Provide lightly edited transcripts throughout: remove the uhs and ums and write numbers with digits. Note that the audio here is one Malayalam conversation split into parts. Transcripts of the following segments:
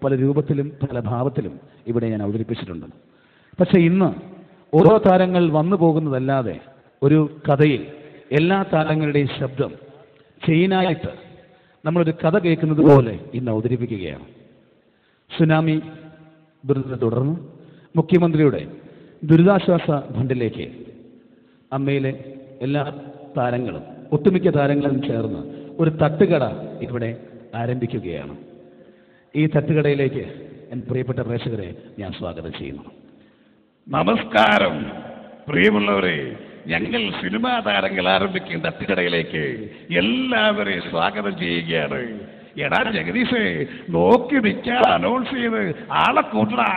പല രൂപത്തിലും പല ഭാവത്തിലും ഇവിടെ ഞാൻ അവതരിപ്പിച്ചിട്ടുണ്ട്. പക്ഷെ ഇന്ന് ഓരോ താരങ്ങൾ വന്നു പോകുന്നതല്ലാതെ ഒരു കഥയിൽ എല്ലാ താരങ്ങളുടെയും ശബ്ദം ചെയിനായിട്ട് നമ്മളൊരു കഥ കേൾക്കുന്നത് പോലെ ഇന്ന് അവതരിപ്പിക്കുകയാണ്. സുനാമി ദുരന്തത്തെ തുടർന്ന് മുഖ്യമന്ത്രിയുടെ ദുരിതാശ്വാസ ഫണ്ടിലേക്ക് അമ്മയിലെ എല്ലാ താരങ്ങളും ഒട്ടുമിക്ക താരങ്ങളും ചേർന്ന് ഒരു തട്ടുകട ഇവിടെ ആരംഭിക്കുകയാണ്. ഈ തട്ടുകടയിലേക്ക് എൻ്റെ പ്രിയപ്പെട്ട പ്രേക്ഷകരെ ഞാൻ സ്വാഗതം ചെയ്യുന്നു. നമസ്കാരം പ്രിയമുള്ളവരെ, ഞങ്ങൾ സിനിമാ താരങ്ങൾ ആരംഭിക്കുന്ന തട്ടുകടയിലേക്ക് എല്ലാവരെയും സ്വാഗതം ചെയ്യുകയാണ്. എടാ ജഗദീഷേ, നോക്കി നിൽക്കാൻ അനൗൺസ് ചെയ്ത് ആളെ കൂട്ടടാ.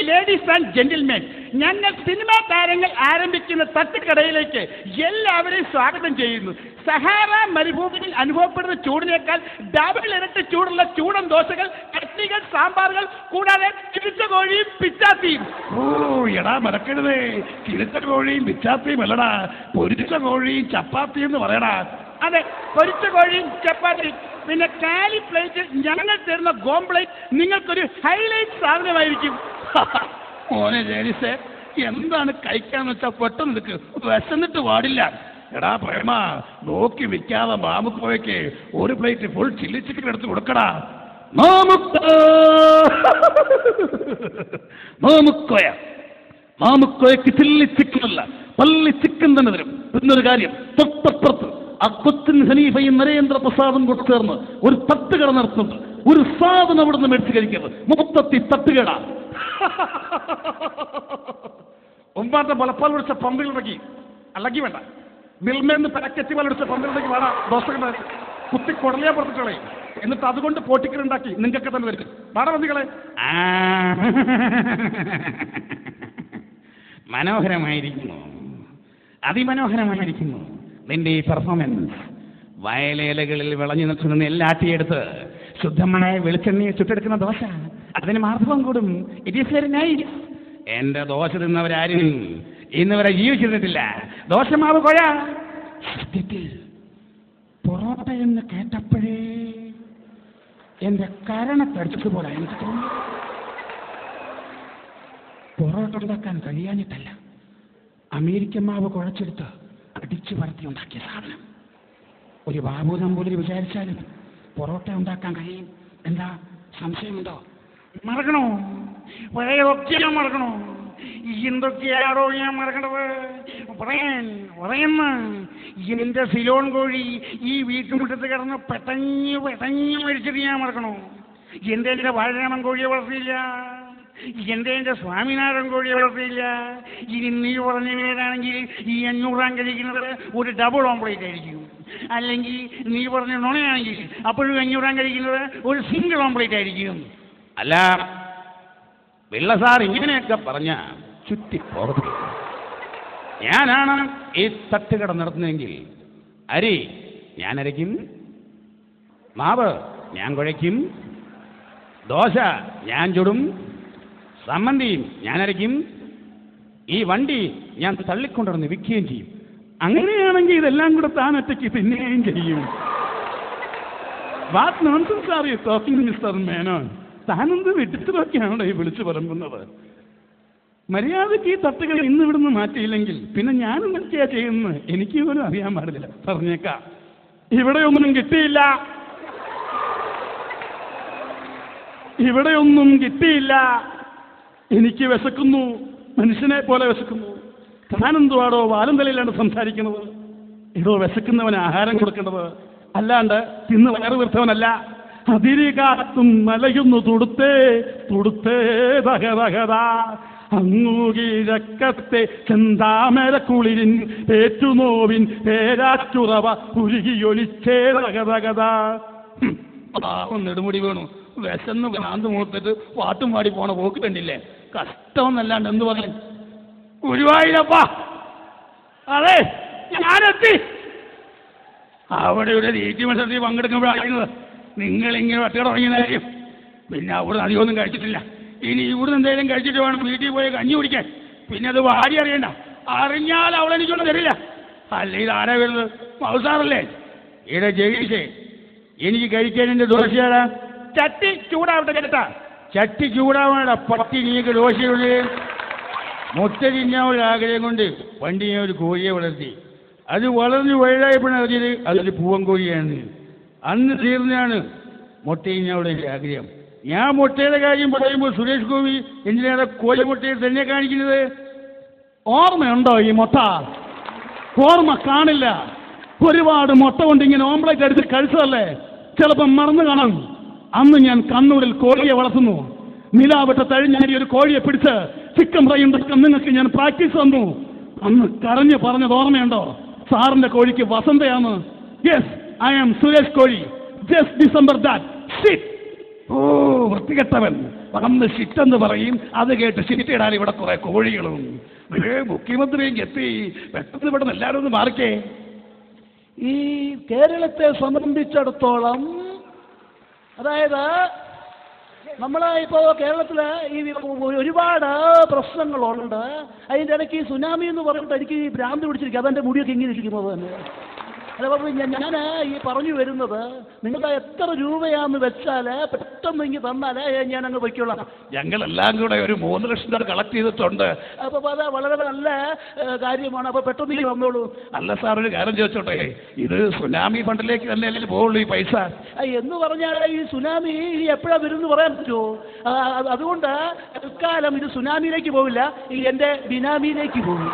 ലേഡീസ് ആൻഡ് ജെന്റിൽമെൻ, ഞങ്ങൾ സിനിമാ താരങ്ങൾ ആരംഭിക്കുന്ന തട്ടുകടയിലേക്ക് എല്ലാവരെയും സ്വാഗതം ചെയ്യുന്നു. സഹാറ മരുഭൂമിയിൽ അനുഭവപ്പെടുന്ന ചൂടിനേക്കാൾ ഡബിൾ ഇരട്ടി ചൂടുള്ള ചൂടൻ ദോശകൾ, ചട്നികൾ, സാമ്പാറുകൾ, കൂടാതെ കിഴിച്ച കോഴിയും പിച്ചാത്തിയും. ഓ എടാ മറക്കരുതേ, കിഴിച്ച കോഴിയും പിച്ചാത്തിയും അല്ലടാ, പൊരിച്ച കോഴിയും ചപ്പാത്തിയും എന്ന് പറയടാ. അതെ, പൊരിച്ച കോഴിയും ചപ്പാത്തിയും. പിന്നെ കാലി പ്ലേറ്റിൽ ഞങ്ങൾ തരുന്ന ഗോംപ്ലേറ്റ് നിങ്ങൾക്കൊരു ഹൈലൈറ്റ് സാധനമായിരിക്കും. മോനെ ജേനിസേ, എന്താണ് കഴിക്കാന്ന് വെച്ചാൽ പെട്ടെന്ന് നിൽക്ക്, വിശന്നിട്ട് പാടില്ല. എടാ പ്രേമ, നോക്കി വിൽക്കാതെ മാമുക്കോയ്ക്ക് ഒരു പ്ലേറ്റ് ഫുൾ ചില്ലി ചിക്കൻ എടുത്ത് കൊടുക്കടാ. മാമുക്കോയ്ക്ക് ചില്ലി ചിക്കനല്ല, പള്ളി ചിക്കൻ തന്നെ തരും. പിന്നൊരു കാര്യം, തൊട്ടപ്പുറത്ത് ആ കൊച്ചിൻ ഹനീഫയും നരേന്ദ്രപ്രസാദും കൂടെ ചേർന്ന് ഒരു തട്ടുകട നടത്തുന്നുണ്ട്. ഒരു സാധനം അവിടെ നിന്ന് മേടിച്ച് കഴിക്കരുത്, മൊത്തത്തിൽ തട്ടുകട. ഒമ്പാത്തെ മുലപ്പാൽ പിടിച്ച പമ്പിലുടക്കി അല്ലെങ്കിൽ വേണ്ട, മിൽമേന്ന് പാക്കറ്റ് പാൽ പിടിച്ച പമ്പിലുടക്കി വേണം ദോശകളുടെ കുത്തി കുടലയാ പുറത്തിട്ടുകളെ, എന്നിട്ട് അതുകൊണ്ട് പോട്ടിക്കലുണ്ടാക്കി നിങ്ങൾക്കൊക്കെ തന്നെ വരും. വേണം വന്നികളെ. മനോഹരമായിരിക്കുന്നു, അതിമനോഹരമായിരിക്കുന്നു നിന്റെ ഈ പെർഫോമൻസ്. വയലേലകളിൽ വിളഞ്ഞു നിൽക്കുന്ന നെല്ലാട്ടിയെടുത്ത് ശുദ്ധമായ വെളിച്ചെണ്ണയെ ചുട്ടെടുക്കുന്ന ദോശ, അതിന് മാർദ്ദവം കൂടും. It is very nice. എന്റെ ദോശ തിന്നവരാരും ഇന്ന് വരെ ജീവിച്ചിരുന്നിട്ടില്ല. ദോശമാവ് കൊഴ. സത്യത്തിൽ പൊറോട്ട എന്ന് കേട്ടപ്പോഴേ എന്റെ കരണത്തടിച്ചതുപോലെ എനിക്ക് തോന്നി. പൊറോട്ട ഉണ്ടാക്കാൻ കഴിയാഞ്ഞിട്ടല്ല, അമേരിക്കൻ മാവ് കുഴച്ചെടുത്ത് അടിച്ചു വരത്തി ഉണ്ടാക്കിയ സാധനം. ഒരു ബാബു നമ്പൂതിരി വിചാരിച്ചാലും പൊറോട്ട ഉണ്ടാക്കാൻ കഴിയും. എന്താ സംശയമുണ്ടോ? മറക്കണോ? പഴയതൊക്കെ ഞാൻ മറക്കണോ? എന്തൊക്കെയാണോ ഞാൻ മറക്കണത്? പറയുന്ന എന്റെ സിലോൺ കോഴി ഈ വീട്ടുമുറ്റത്ത് കിടന്ന് പെട്ടഞ്ഞ് മരിച്ചിട്ട് ഞാൻ മറക്കണോ? എന്റെ വാഴരാമൻ കോഴിയെ വളർത്തിയില്ല, എന്റെ സ്വാമിനാഥൻ കോഴിയെ വളർത്തിയില്ല. ഇനി നീ പറഞ്ഞ പേരാണെങ്കിൽ ഈ 500 കഴിക്കുന്നത് ഒരു ഡബിൾ ഓംപ്ലേറ്റ് ആയിരിക്കും. അല്ലെങ്കിൽ നീ പറഞ്ഞ നുണയാണെങ്കിൽ അപ്പോഴും 500 കഴിക്കുന്നത് ഒരു സിംഗിൾ ഓംപ്ലേറ്റ് ആയിരിക്കും. അല്ല പിള്ള സാർ ഇങ്ങനെയൊക്കെ പറഞ്ഞ ചുറ്റിപ്പോകരുത്. ഞാനാണ് ഈ തട്ടുകട നടത്തുന്നതെങ്കിൽ അരി ഞാൻ അരയ്ക്കും, മാവ് ഞാൻ കുഴയ്ക്കും, ദോശ ഞാൻ ചുടും, സമ്മന്തിയും ഞാൻ അരയ്ക്കും, ഈ വണ്ടി ഞാൻ തള്ളിക്കൊണ്ടിരുന്ന് വിൽക്കുകയും ചെയ്യും. അങ്ങനെയാണെങ്കിൽ ഇതെല്ലാം കൂടെ താൻ ഒറ്റയ്ക്ക് തിന്നുകയും ചെയ്യും. What nonsense are you talking mister Menon? താനെന്ത് വിട്ടിട്ടൊക്കെയാണോ ഈ വിളിച്ചു പറയുന്നത്? മര്യാദയ്ക്ക് ഈ തട്ടുകൾ ഇന്ന് ഇവിടുന്ന് മാറ്റിയില്ലെങ്കിൽ പിന്നെ ഞാനും എന്തൊക്കെയാ ചെയ്യുന്നത് എനിക്ക് പോലും അറിയാൻ പാടില്ല. പറഞ്ഞേക്കാം, ഇവിടെ ഒന്നും കിട്ടിയില്ല, ഇവിടെ ഒന്നും കിട്ടിയില്ല. എനിക്ക് വിശക്കുന്നു, മനുഷ്യനെ പോലെ വിശക്കുന്നു. താനെന്തുവാടോ വാലും തലയിലാണ് സംസാരിക്കുന്നത്? ഇതോ വിശക്കുന്നവന് ആഹാരം കൊടുക്കേണ്ടത്, അല്ലാണ്ട് തിന്ന് വയറ് വീർത്തവനല്ല. അതിരികാത്തും മലയുന്നു തുടുത്തേ തുടുത്തേ ദഹദഹദാ, അങ്ങു കിഴക്കത്തെ ചെന്താമരക്കുളിരിൻ പേറ്റുനോവിൻ പേരാറ്റുറവ ഉരുകിയൊലിച്ചേ ദഹദഹദാ. നെടുമുടി വീണു, വിശന്ന് ഭ്രാന്ത് മൂത്തിട്ട് പാട്ടും പാടി പോണ പോക്ക് കണ്ടില്ലേ? കഷ്ടമെന്നല്ലാണ്ട് എന്ത് പറഞ്ഞു? ഗുരുവായൂരപ്പാ, അതെ ഞാനെത്തി. അവിടെ ഒരു തീറ്റി മത്സരത്തിൽ പങ്കെടുക്കുമ്പോഴായിരുന്നത് നിങ്ങളിങ്ങനെ ഒറ്റ തുടങ്ങിയതായിരിക്കും. പിന്നെ അവിടെ അധികമൊന്നും കഴിച്ചിട്ടില്ല. ഇനി ഇവിടുന്ന് എന്തെങ്കിലും കഴിച്ചിട്ട് വേണം വീട്ടിൽ പോയി കഞ്ഞി കുടിക്കാൻ. പിന്നെ അത് ഭാര്യ അറിയണ്ട, അറിഞ്ഞാൽ അവളെനിക്കൊന്നും തരില്ല. അല്ല ഇതാരാ വരുന്നത്? മൗസാറല്ലേ? ഇവിടെ ജഗീഷേ, എനിക്ക് കഴിക്കാൻ എൻ്റെ ദോശയാടാ ചട്ടി ചൂടാവട്ടെ ചേട്ടാ. ചട്ടി ചൂടാവേണ്ട പട്ടി നീക്ക് ദോശയുണ്ട്. മുട്ട തിന്നാൻ ആഗ്രഹം കൊണ്ട് പണ്ട് ഞാൻ ഒരു കോഴിയെ വളർത്തി. അത് വളർന്ന് വലുതായപ്പോഴാണ് അറിഞ്ഞത് അതൊരു പൂവൻ കോഴിയാണ്. അന്ന് തീർന്നാണ് മുട്ട തിന്നാനുള്ള ആഗ്രഹം. ഞാൻ മുട്ടയുടെ കാര്യം പറയുമ്പോൾ സുരേഷ് ഗോപി എന്തിനാണ് കോഴിമുട്ടയിൽ തന്നെ കാണിക്കുന്നത്? ഓർമ്മയുണ്ടോ ഈ മുട്ട? ഓർമ്മ കാണില്ല. ഒരുപാട് മുട്ട കൊണ്ട് ഇങ്ങനെ ഓംപ്ലേറ്റ് എടുത്ത് കഴിച്ചതല്ലേ, ചിലപ്പോൾ മറന്നു കാണാം. അന്ന് ഞാൻ കണ്ണൂരിൽ കോഴിയെ വളർത്തുന്നു. നിലാവട്ട തഴിഞ്ഞാടി ഒരു കോഴിയെ പിടിച്ച് ചിക്കൻ ഫ്രൈ ഉണ്ടാക്കാൻ നിങ്ങൾക്ക് ഞാൻ പ്രാക്ടീസ് തന്നു. അന്ന് കരഞ്ഞ് പറഞ്ഞത് ഓർമ്മയുണ്ടോ? സാറിന്റെ കോഴിക്ക് വസന്തയാണ്. യെസ്, ഐ ആം സുരേഷ് കോഴി. Just December that shit. ഓ വൃത്തികെട്ടവൻ. അന്ന് ഷിറ്റെന്ന് പറയും, അത് കേട്ട് ഷിറ്റിടാൻ ഇവിടെ കുറെ കോഴികളും. മുഖ്യമന്ത്രിയും എത്തി. പെട്ടെന്ന് ഇവിടെ നിന്ന് എല്ലാവരും ഒന്ന് മാറിക്കേ. ഈ കേരളത്തെ സംബന്ധിച്ചിടത്തോളം, അതായത് നമ്മളെ ഇപ്പോൾ കേരളത്തിൽ ഈ ഒരുപാട് പ്രശ്നങ്ങളുണ്ട്. അതിൻ്റെ ഇടയ്ക്ക് ഈ സുനാമി എന്ന് പറഞ്ഞിട്ട് എനിക്ക് ഈ ഭ്രാന്ത് പിടിച്ചിരിക്കും. അതെൻ്റെ മുടിയൊക്കെ ഇങ്ങനെ ഇരിക്കുന്നത് തന്നെ. അതേപോലെ ഞാൻ ഈ പറഞ്ഞു വരുന്നത്, നിങ്ങൾക്ക് എത്ര രൂപയാന്ന് വെച്ചാൽ പെട്ടെന്ന് ഇങ്ങ് തന്നാൽ ഞാൻ അങ്ങ് പൊയ്ക്കോളാം. ഞങ്ങളെല്ലാം കൂടെ ഒരു 3 ലക്ഷം രൂപ കളക്ട് ചെയ്തിട്ടുണ്ട്. അപ്പോൾ അത് വളരെ നല്ല കാര്യമാണ്. അപ്പോൾ പെട്ടെന്ന് ഇങ്ങ് വന്നോളൂ. അല്ല സാർ, ഒരു കാര്യം ചോദിച്ചോട്ടെ, ഇത് സുനാമി ഫണ്ടിലേക്ക് തന്നെയല്ലേ പോവുള്ളൂ ഈ പൈസ? എന്ന് പറഞ്ഞാൽ ഈ സുനാമി ഇനി എപ്പോഴാണ് വരുമെന്ന് പറയാൻ പറ്റുമോ? അതുകൊണ്ട് തൽക്കാലം ഇത് സുനാമിയിലേക്ക് പോവില്ല, ഈ എൻ്റെ ബിനാമിയിലേക്ക് പോകും.